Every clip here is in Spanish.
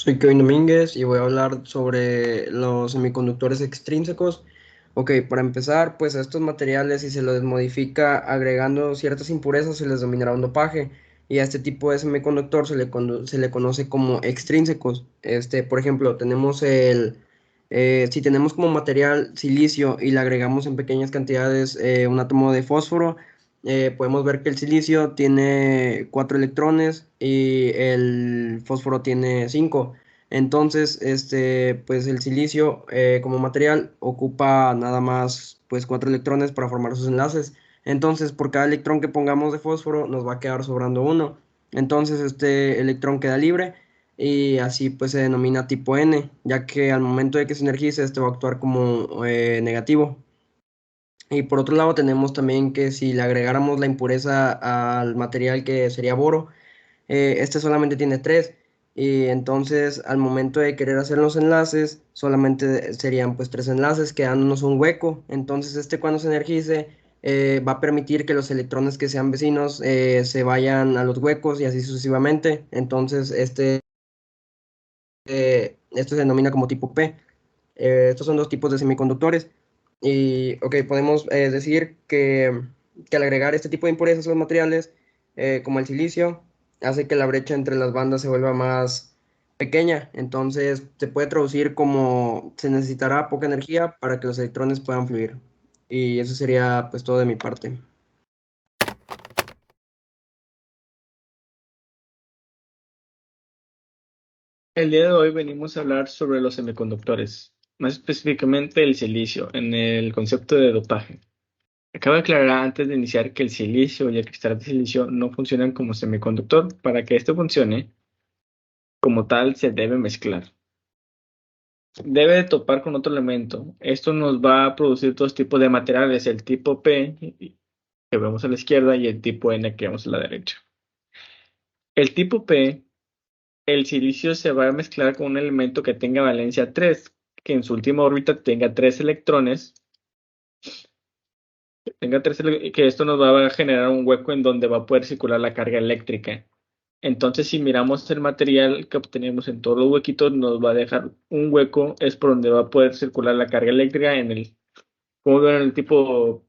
Soy Kevin Domínguez y voy a hablar sobre los semiconductores extrínsecos. Ok, para empezar, pues a estos materiales, si se los modifica agregando ciertas impurezas, se les denominará un dopaje. Y a este tipo de semiconductor se le conoce como extrínsecos. Por ejemplo, si tenemos como material silicio y le agregamos en pequeñas cantidades un átomo de fósforo, podemos ver que el silicio tiene 4 electrones y el fósforo tiene 5. Entonces, pues el silicio como material ocupa nada más pues 4 electrones para formar sus enlaces. Entonces, por cada electrón que pongamos de fósforo nos va a quedar sobrando uno. Entonces, este electrón queda libre y así pues se denomina tipo N, ya que al momento de que se energice, este va a actuar como negativo. Y por otro lado tenemos también que si le agregáramos la impureza al material que sería boro, este solamente tiene 3 y entonces al momento de querer hacer los enlaces solamente serían pues 3 enlaces quedándonos un hueco. Entonces cuando se energice va a permitir que los electrones que sean vecinos se vayan a los huecos y así sucesivamente. Entonces esto se denomina como tipo P. Estos son dos tipos de semiconductores. Y, ok, podemos decir que al agregar este tipo de impurezas a los materiales, como el silicio, hace que la brecha entre las bandas se vuelva más pequeña. Entonces, se puede traducir como se necesitará poca energía para que los electrones puedan fluir. Y eso sería pues todo de mi parte. El día de hoy venimos a hablar sobre los semiconductores, más específicamente el silicio, en el concepto de dopaje. Acabo de aclarar antes de iniciar que el silicio y el cristal de silicio no funcionan como semiconductor. Para que esto funcione, como tal, se debe mezclar. Debe de topar con otro elemento. Esto nos va a producir dos tipos de materiales, el tipo P, que vemos a la izquierda, y el tipo N, que vemos a la derecha. El tipo P, el silicio se va a mezclar con un elemento que tenga valencia 3, que en su última órbita tenga 3 electrones, que esto nos va a generar un hueco en donde va a poder circular la carga eléctrica. Entonces, si miramos el material que obtenemos en todos los huequitos, nos va a dejar un hueco, es por donde va a poder circular la carga eléctrica como ven en el tipo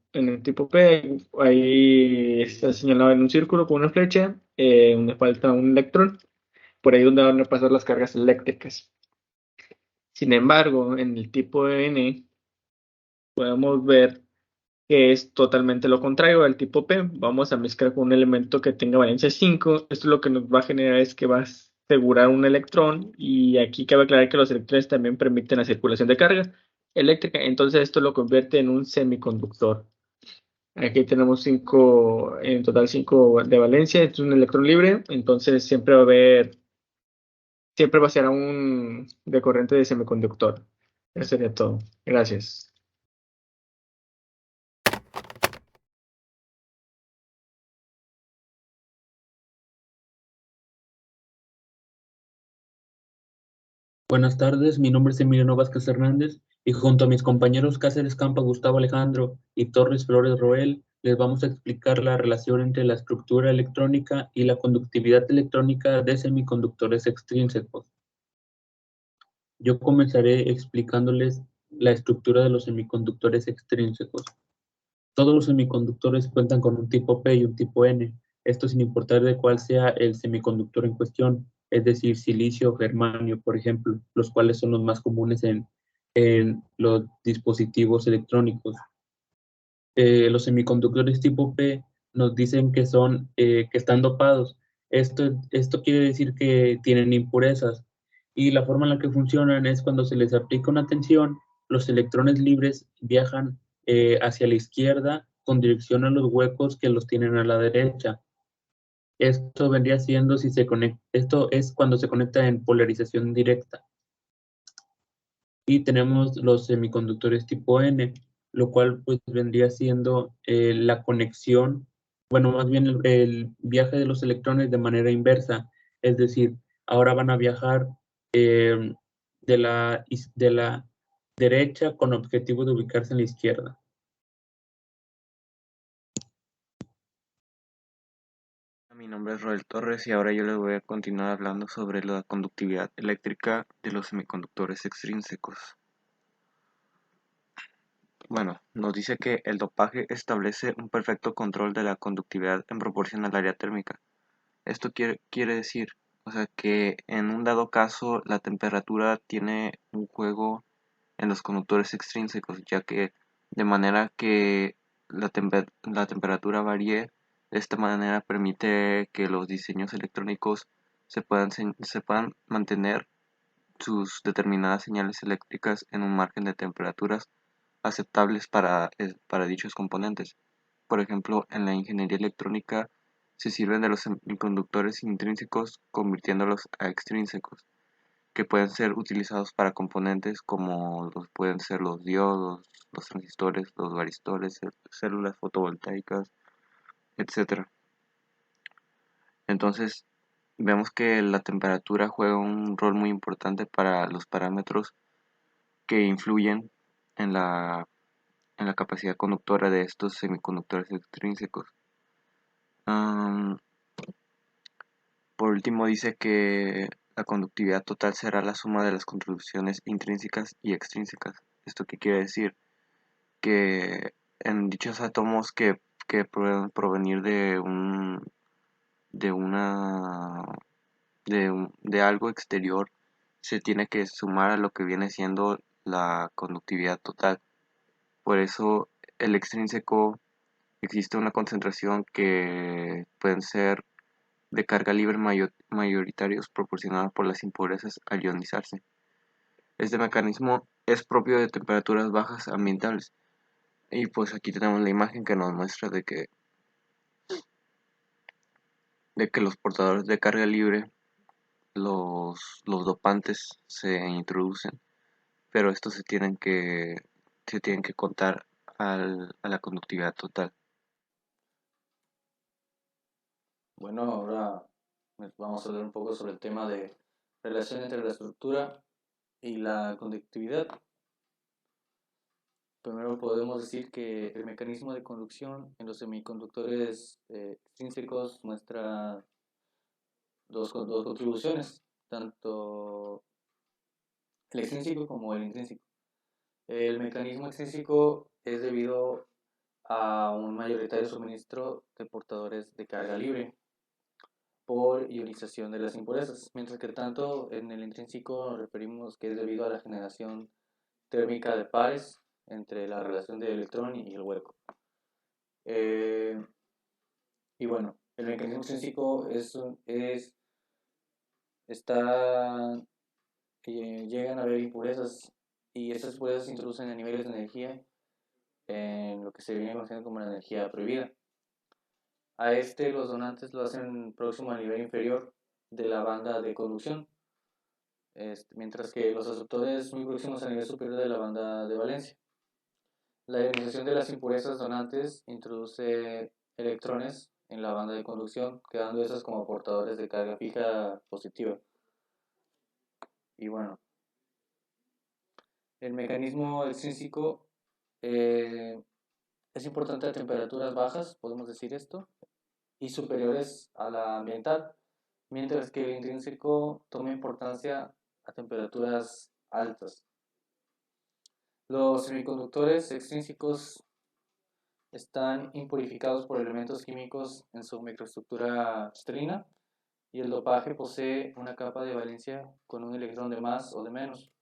P, ahí está señalado en un círculo con una flecha, donde falta un electrón, por ahí donde van a pasar las cargas eléctricas. Sin embargo, en el tipo N podemos ver que es totalmente lo contrario al tipo P. Vamos a mezclar con un elemento que tenga valencia 5. Esto lo que nos va a generar es que va a asegurar un electrón, y aquí cabe aclarar que los electrones también permiten la circulación de carga eléctrica. Entonces esto lo convierte en un semiconductor. Aquí tenemos 5, en total 5 de valencia, es un electrón libre, entonces siempre va a ser un de corriente de semiconductor. Eso sería todo. Gracias. Buenas tardes, mi nombre es Emiliano Vázquez Hernández y junto a mis compañeros Cáceres Campa, Gustavo Alejandro y Torres Flores Roel, les vamos a explicar la relación entre la estructura electrónica y la conductividad electrónica de semiconductores extrínsecos. Yo comenzaré explicándoles la estructura de los semiconductores extrínsecos. Todos los semiconductores cuentan con un tipo P y un tipo N, esto sin importar de cuál sea el semiconductor en cuestión, es decir, silicio o germanio, por ejemplo, los cuales son los más comunes en los dispositivos electrónicos. Los semiconductores tipo P nos dicen que están dopados. Esto quiere decir que tienen impurezas y la forma en la que funcionan es cuando se les aplica una tensión, los electrones libres viajan hacia la izquierda con dirección a los huecos que los tienen a la derecha. Esto vendría siendo esto es cuando se conecta en polarización directa. Y tenemos los semiconductores tipo N, lo cual pues vendría siendo la conexión, bueno, más bien el viaje de los electrones de manera inversa, es decir, ahora van a viajar de la derecha con objetivo de ubicarse en la izquierda. Mi nombre es Roel Torres y ahora yo les voy a continuar hablando sobre la conductividad eléctrica de los semiconductores extrínsecos. Bueno, nos dice que el dopaje establece un perfecto control de la conductividad en proporción al área térmica. Esto quiere decir, o sea, que en un dado caso la temperatura tiene un juego en los conductores extrínsecos, ya que de manera que la temperatura varíe, de esta manera permite que los diseños electrónicos se puedan mantener sus determinadas señales eléctricas en un margen de temperaturas aceptables para dichos componentes. Por ejemplo, en la ingeniería electrónica se sirven de los semiconductores intrínsecos convirtiéndolos a extrínsecos, que pueden ser utilizados para componentes como pueden ser los diodos, los transistores, los varistores, células fotovoltaicas, etcétera. Entonces, vemos que la temperatura juega un rol muy importante para los parámetros que influyen en en la capacidad conductora de estos semiconductores extrínsecos. Por último, dice que la conductividad total será la suma de las contribuciones intrínsecas y extrínsecas. ¿Esto qué quiere decir? Que en dichos átomos que pueden provenir de una de algo exterior, se tiene que sumar a lo que viene siendo la conductividad total. Por eso el extrínseco existe una concentración que pueden ser de carga libre mayoritarios proporcionada por las impurezas al ionizarse. Este mecanismo es propio de temperaturas bajas ambientales. Y pues aquí tenemos la imagen que nos muestra de que los portadores de carga libre, los dopantes se introducen, pero estos se tienen que contar a la conductividad total. Bueno, ahora vamos a hablar un poco sobre el tema de relación entre la estructura y la conductividad. Primero podemos decir que el mecanismo de conducción en los semiconductores extrínsecos muestra dos contribuciones, tanto el extrínseco como el intrínseco. El mecanismo extrínseco es debido a un mayoritario suministro de portadores de carga libre por ionización de las impurezas, mientras que tanto en el intrínseco nos referimos que es debido a la generación térmica de pares entre la relación del electrón y el hueco. Y bueno, el mecanismo extrínseco llegan a haber impurezas y estas impurezas se introducen a niveles de energía en lo que se viene conociendo como la energía prohibida. A los donantes lo hacen próximo al nivel inferior de la banda de conducción, mientras que los aceptores muy próximos al nivel superior de la banda de valencia. La ionización de las impurezas donantes introduce electrones en la banda de conducción, quedando esas como portadores de carga fija positiva. Y bueno, el mecanismo extrínseco es importante a temperaturas bajas, podemos decir esto, y superiores a la ambiental, mientras que el intrínseco toma importancia a temperaturas altas. Los semiconductores extrínsecos están impurificados por elementos químicos en su microestructura cristaliza y el dopaje posee una capa de valencia con un electrón de más o de menos.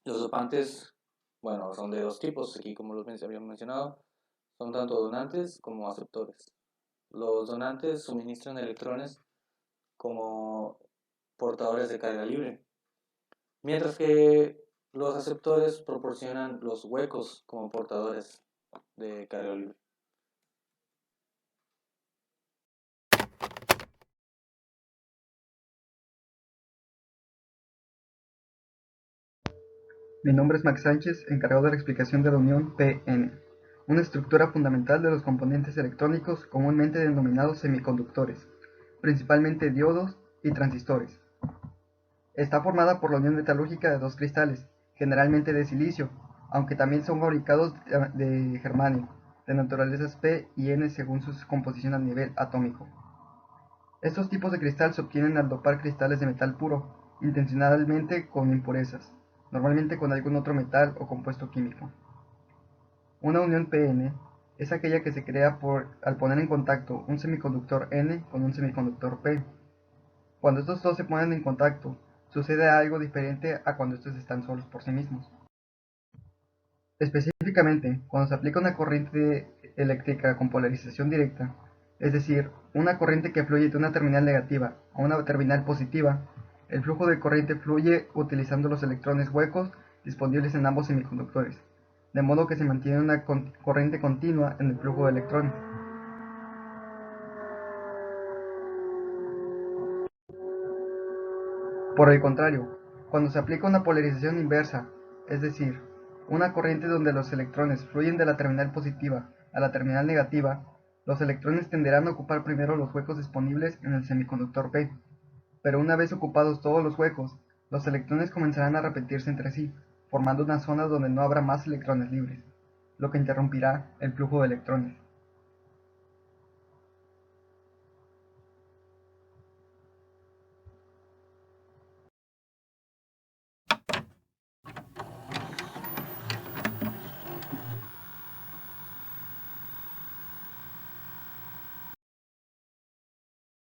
Los dopantes, bueno, son de dos tipos, aquí como los habíamos mencionado, son tanto donantes como aceptores. Los donantes suministran electrones como portadores de carga libre, mientras que los aceptores proporcionan los huecos como portadores de carga libre. Mi nombre es Max Sánchez, encargado de la explicación de la unión P-N, una estructura fundamental de los componentes electrónicos comúnmente denominados semiconductores, principalmente diodos y transistores. Está formada por la unión metalúrgica de dos cristales, generalmente de silicio, aunque también son fabricados de germanio, de naturalezas P y N según su composición a nivel atómico. Estos tipos de cristal se obtienen al dopar cristales de metal puro, intencionalmente con impurezas, normalmente con algún otro metal o compuesto químico. Una unión p-n es aquella que se crea al poner en contacto un semiconductor N con un semiconductor P. Cuando estos dos se ponen en contacto, sucede algo diferente a cuando estos están solos por sí mismos. Específicamente, cuando se aplica una corriente eléctrica con polarización directa, es decir, una corriente que fluye de una terminal negativa a una terminal positiva, el flujo de corriente fluye utilizando los electrones huecos disponibles en ambos semiconductores, de modo que se mantiene una corriente continua en el flujo de electrones. Por el contrario, cuando se aplica una polarización inversa, es decir, una corriente donde los electrones fluyen de la terminal positiva a la terminal negativa, los electrones tenderán a ocupar primero los huecos disponibles en el semiconductor P, pero una vez ocupados todos los huecos, los electrones comenzarán a repetirse entre sí, formando una zona donde no habrá más electrones libres, lo que interrumpirá el flujo de electrones.